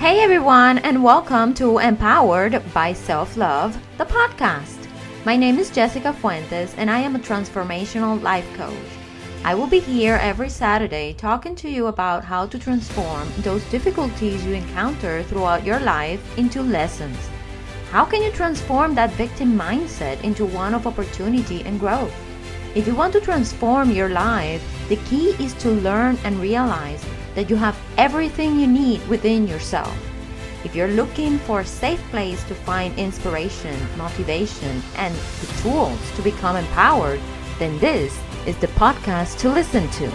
Hey everyone, and welcome to Empowered by Self-Love, the podcast. My name is Jessica Fuentes, and I am a transformational life coach. I will be here every Saturday talking to you about how to transform those difficulties you encounter throughout your life into lessons. How can you transform that victim mindset into one of opportunity and growth? If you want to transform your life, the key is to learn and realize that you have everything you need within yourself. If you're looking for a safe place to find inspiration, motivation, and the tools to become empowered, then this is the podcast to listen to.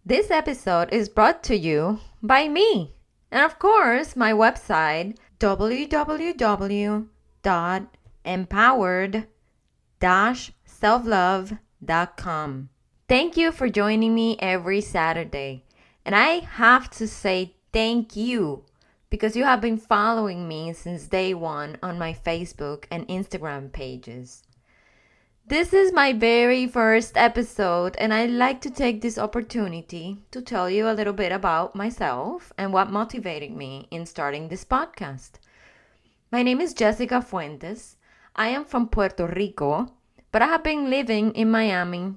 This episode is brought to you by me, and of course, my website, www.empowered-selflove.com. Thank you for joining me every Saturday, and I have to say thank you because you have been following me since day one on my Facebook and Instagram pages. This is my very first episode, and I'd like to take this opportunity to tell you a little bit about myself and what motivated me in starting this podcast. My name is Jessica Fuentes. I am from Puerto Rico, but I have been living in Miami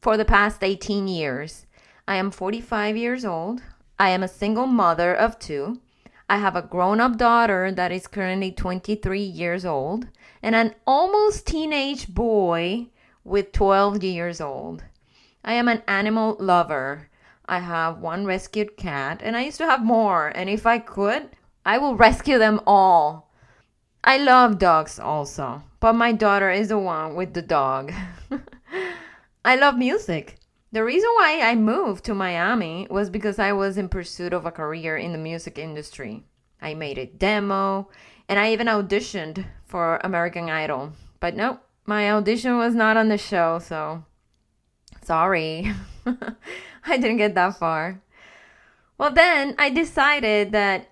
for the past 18 years. I am 45 years old. I am a single mother of two. I have a grown-up daughter that is currently 23 years old and an almost teenage boy with 12 years old. I am an animal lover. I have one rescued cat, and I used to have more, and if I could, I will rescue them all. I love dogs also, but my daughter is the one with the dog. I love music. The reason why I moved to Miami was because I was in pursuit of a career in the music industry. I made a demo, and I even auditioned for American Idol. But no, my audition was not on the show, so sorry. I didn't get that far. Well, then I decided that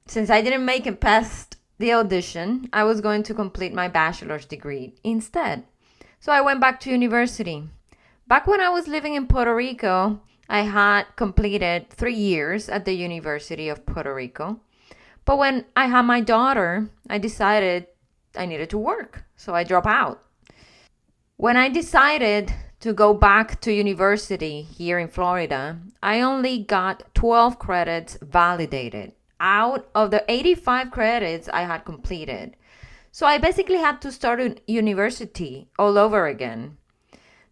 since I didn't make it past the audition, I was going to complete my bachelor's degree instead. So I went back to university. Back when I was living in Puerto Rico, I had completed 3 years at the University of Puerto Rico. But when I had my daughter, I decided I needed to work, so I dropped out. When I decided to go back to university here in Florida, I only got 12 credits validated out of the 85 credits I had completed. So I basically had to start university all over again.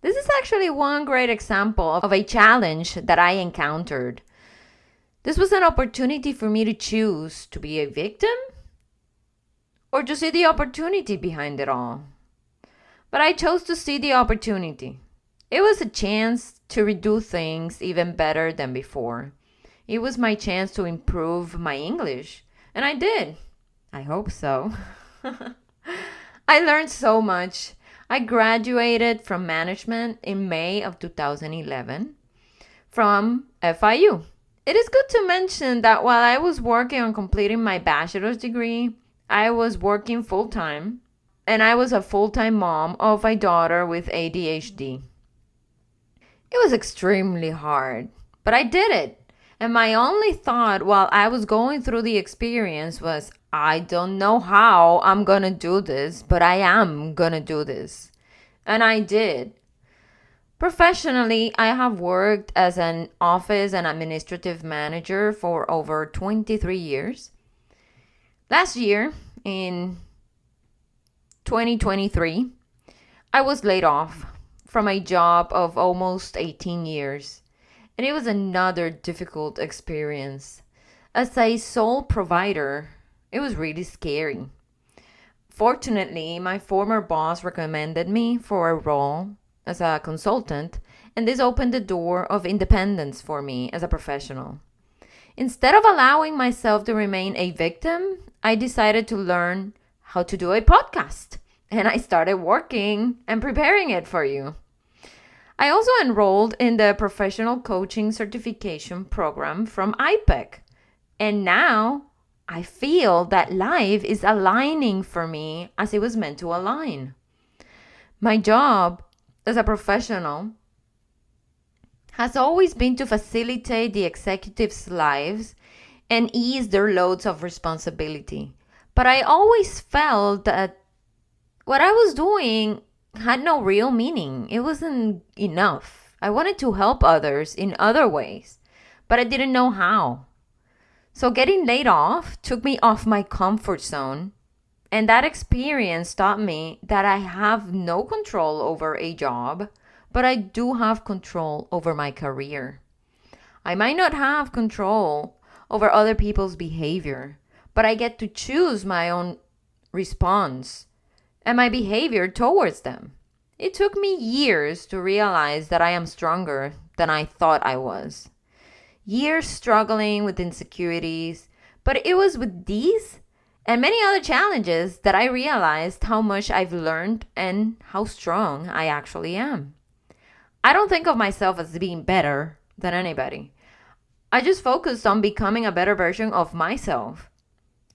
This is actually one great example of a challenge that I encountered. This was an opportunity for me to choose to be a victim or to see the opportunity behind it all. But I chose to see the opportunity. It was a chance to redo things even better than before. It was my chance to improve my English, and I did. I hope so. I learned so much. I graduated from management in May of 2011 from FIU. It is good to mention that while I was working on completing my bachelor's degree, I was working full-time, and I was a full-time mom of a daughter with ADHD. It was extremely hard, but I did it. And my only thought while I was going through the experience was, I don't know how I'm going to do this, but I am going to do this. And I did. Professionally, I have worked as an office and administrative manager for over 23 years. Last year, in 2023, I was laid off from a job of almost 18 years. And it was another difficult experience. As a sole provider, it was really scary. Fortunately, my former boss recommended me for a role as a consultant, and this opened the door of independence for me as a professional. Instead of allowing myself to remain a victim, I decided to learn how to do a podcast. And I started working and preparing it for you. I also enrolled in the professional coaching certification program from IPEC. And now I feel that life is aligning for me as it was meant to align. My job as a professional has always been to facilitate the executives' lives and ease their loads of responsibility. But I always felt that what I was doing had no real meaning. It wasn't enough. I wanted to help others in other ways, but I didn't know how. So getting laid off took me off my comfort zone, and that experience taught me that I have no control over a job, but I do have control over my career. I might not have control over other people's behavior, but I get to choose my own response and my behavior towards them. It took me years to realize that I am stronger than I thought I was. Years struggling with insecurities, but it was with these and many other challenges that I realized how much I've learned and how strong I actually am. I don't think of myself as being better than anybody. I just focused on becoming a better version of myself.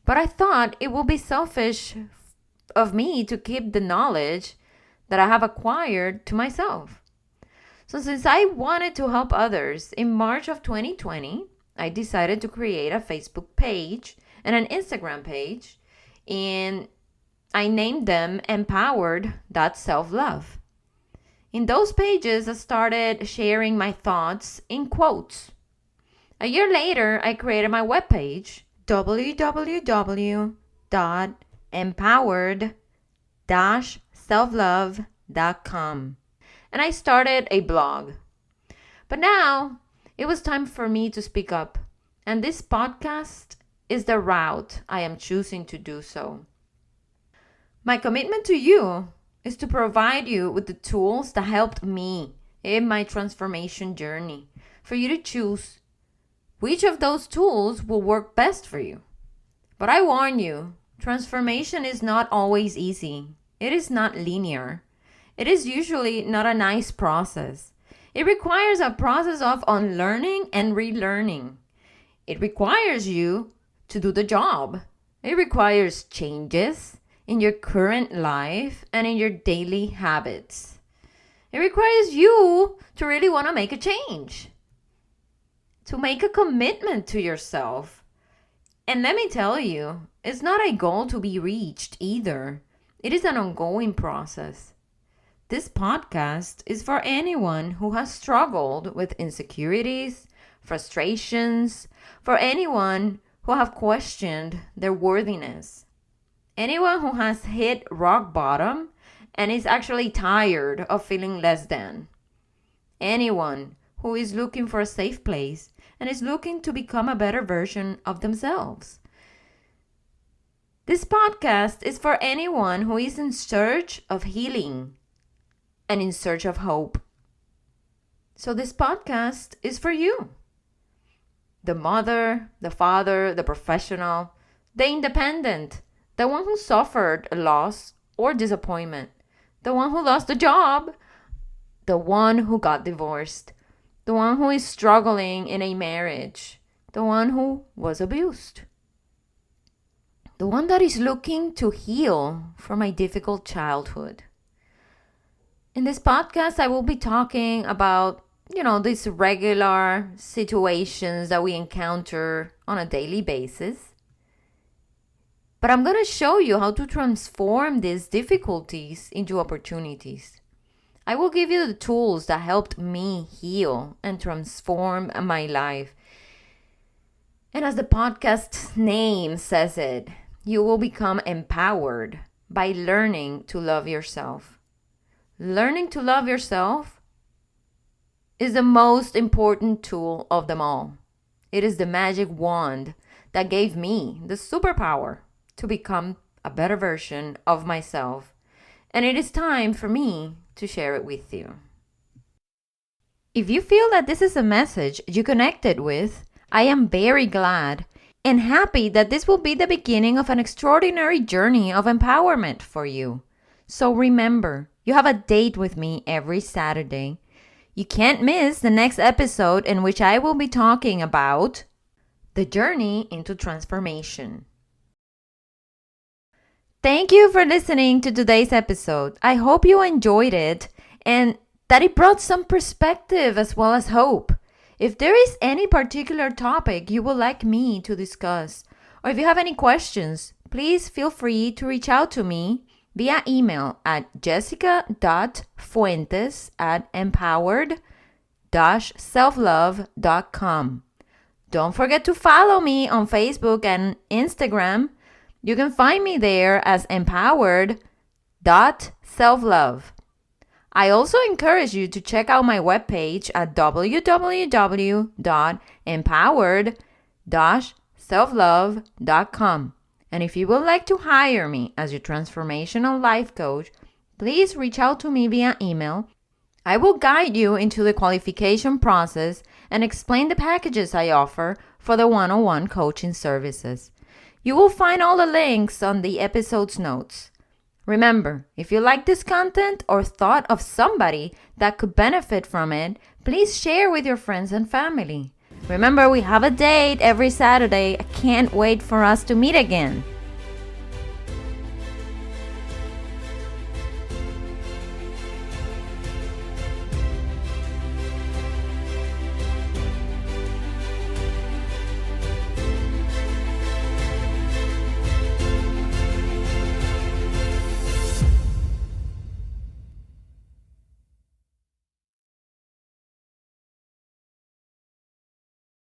But I thought it would be selfish of me to keep the knowledge that I have acquired to myself. So since I wanted to help others, in March of 2020, I decided to create a Facebook page and an Instagram page, and I named them Empowered-SelfLove. In those pages, I started sharing my thoughts in quotes. A year later, I created my webpage, www.empowered-selflove.com. And I started a blog. But now, it was time for me to speak up. And this podcast is the route I am choosing to do so. My commitment to you is to provide you with the tools that helped me in my transformation journey, for you to choose which of those tools will work best for you. But I warn you, transformation is not always easy. It is not linear. It is usually not a nice process. It requires a process of unlearning and relearning. It requires you to do the job. It requires changes in your current life and in your daily habits. It requires you to really want to make a change, to make a commitment to yourself. And let me tell you, it's not a goal to be reached either. It is an ongoing process. This podcast is for anyone who has struggled with insecurities, frustrations, for anyone who have questioned their worthiness, anyone who has hit rock bottom and is actually tired of feeling less than, anyone who is looking for a safe place and is looking to become a better version of themselves. This podcast is for anyone who is in search of healing and in search of hope. So this podcast is for you. The mother, the father, the professional, the independent, the one who suffered a loss or disappointment, the one who lost a job, the one who got divorced, the one who is struggling in a marriage, the one who was abused, the one that is looking to heal from a difficult childhood. In this podcast, I will be talking about, these regular situations that we encounter on a daily basis. But I'm going to show you how to transform these difficulties into opportunities. I will give you the tools that helped me heal and transform my life. And as the podcast's name says it, you will become empowered by learning to love yourself. Learning to love yourself is the most important tool of them all. It is the magic wand that gave me the superpower to become a better version of myself. And it is time for me to share it with you. If you feel that this is a message you connected with, I am very glad. and happy that this will be the beginning of an extraordinary journey of empowerment for you. So remember, you have a date with me every Saturday. You can't miss the next episode in which I will be talking about the journey into transformation. Thank you for listening to today's episode. I hope you enjoyed it and that it brought some perspective as well as hope. If there is any particular topic you would like me to discuss, or if you have any questions, please feel free to reach out to me via email at jessica.fuentes@empowered-selflove.com. Don't forget to follow me on Facebook and Instagram. You can find me there as empowered.selflove. I also encourage you to check out my webpage at www.empowered-selflove.com. And if you would like to hire me as your transformational life coach, please reach out to me via email. I will guide you into the qualification process and explain the packages I offer for the one-on-one coaching services. You will find all the links on the episode's notes. Remember, if you like this content or thought of somebody that could benefit from it, please share with your friends and family. Remember, we have a date every Saturday. I can't wait for us to meet again.